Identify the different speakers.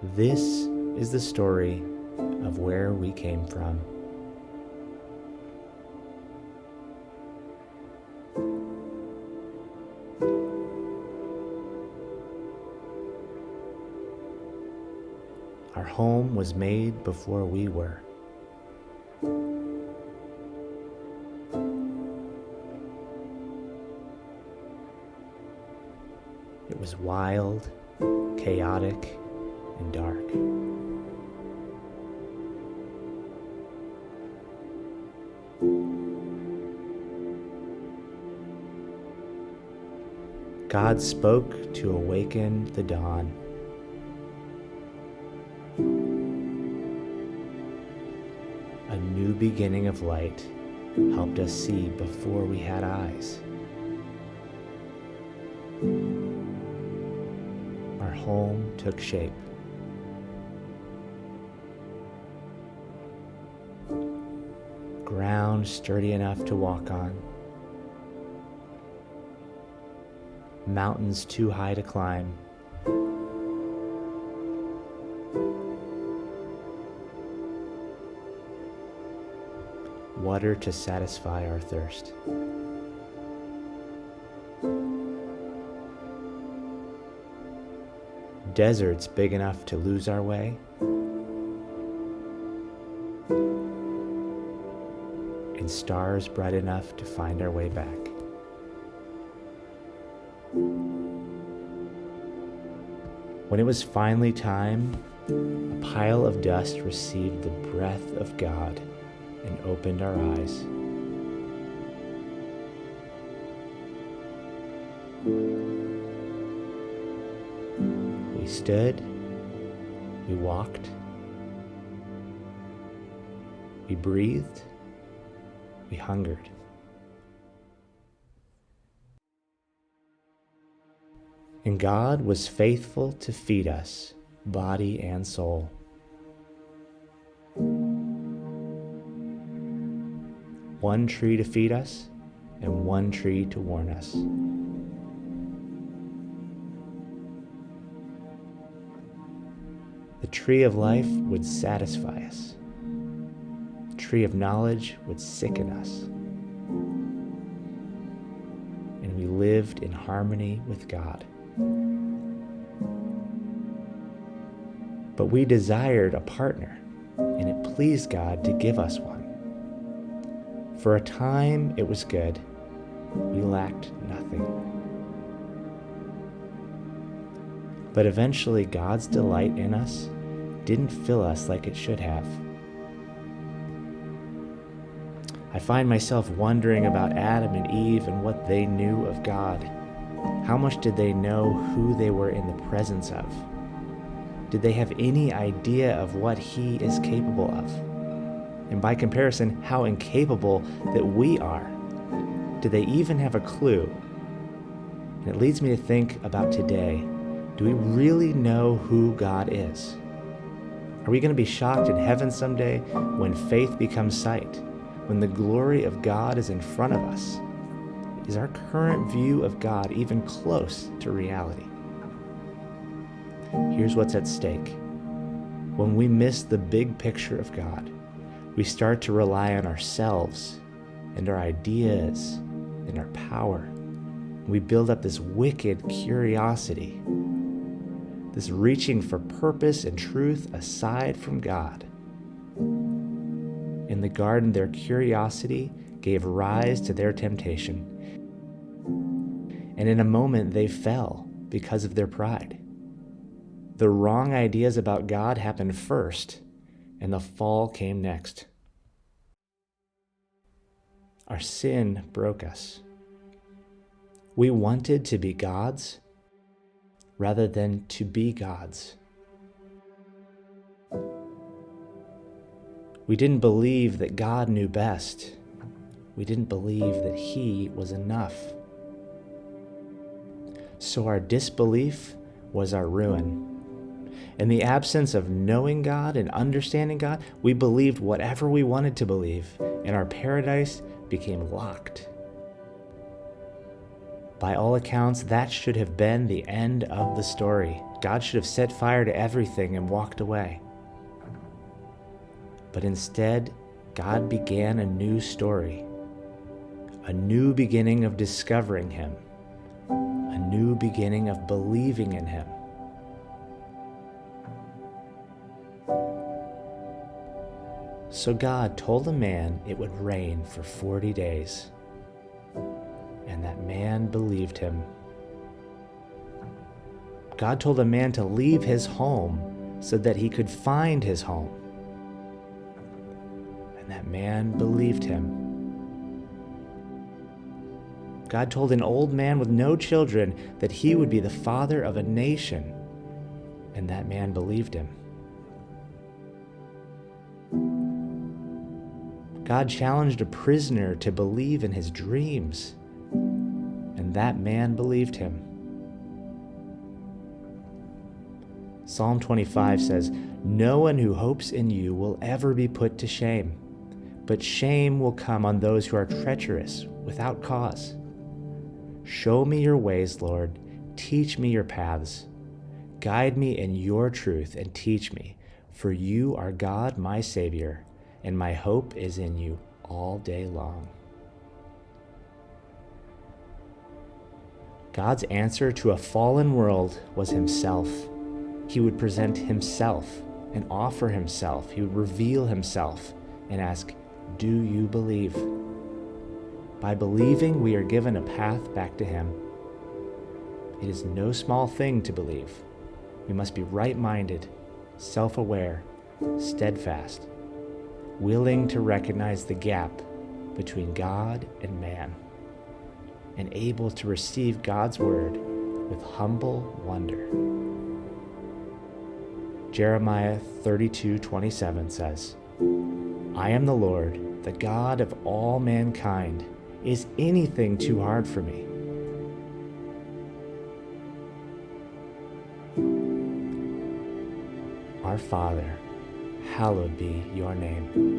Speaker 1: This is the story of where we came from. Our home was made before we were. It was wild, chaotic, and dark. God spoke to awaken the dawn. A new beginning of light helped us see before we had eyes. Our home took shape. Ground sturdy enough to walk on. Mountains too high to climb. Water to satisfy our thirst. Deserts big enough to lose our way. And stars bright enough to find our way back. When it was finally time, a pile of dust received the breath of God and opened our eyes. We stood, we walked, we breathed, we hungered. And God was faithful to feed us, body and soul. One tree to feed us, and one tree to warn us. The tree of life would satisfy us. The tree of knowledge would sicken us. And we lived in harmony with God. But we desired a partner, and it pleased God to give us one. For a time it was good. We lacked nothing. But eventually God's delight in us didn't fill us like it should have. I find myself wondering about Adam and Eve and what they knew of God. How much did they know who they were in the presence of? Did they have any idea of what He is capable of? And by comparison, how incapable that we are. Do they even have a clue? And it leads me to think about today. Do we really know who God is? Are we going to be shocked in heaven someday when faith becomes sight? When the glory of God is in front of us? Is our current view of God even close to reality? Here's what's at stake. When we miss the big picture of God, we start to rely on ourselves and our ideas and our power. We build up this wicked curiosity, this reaching for purpose and truth aside from God. In the garden, their curiosity gave rise to their temptation. And in a moment, they fell because of their pride. The wrong ideas about God happened first, and the fall came next. Our sin broke us. We wanted to be gods rather than to be gods. We didn't believe that God knew best. We didn't believe that He was enough. So our disbelief was our ruin. In the absence of knowing God and understanding God, we believed whatever we wanted to believe, and our paradise became locked. By all accounts, that should have been the end of the story. God should have set fire to everything and walked away. But instead, God began a new story, a new beginning of discovering Him, a new beginning of believing in Him. So God told a man it would rain for 40 days, and that man believed Him. God told a man to leave his home so that he could find his home, and that man believed Him. God told an old man with no children that he would be the father of a nation, and that man believed Him. God challenged a prisoner to believe in his dreams, and that man believed Him. Psalm 25 says, "No one who hopes in you will ever be put to shame, but shame will come on those who are treacherous without cause. Show me your ways, Lord. Teach me your paths. Guide me in your truth and teach me, for you are God, my Savior, and my hope is in you all day long." God's answer to a fallen world was Himself. He would present Himself and offer Himself. He would reveal Himself and ask, "Do you believe?" By believing, we are given a path back to Him. It is no small thing to believe. We must be right-minded, self-aware, steadfast, willing to recognize the gap between God and man, and able to receive God's word with humble wonder. Jeremiah 32:27 says, "I am the Lord, the God of all mankind. Is anything too hard for me?" Our Father, hallowed be your name.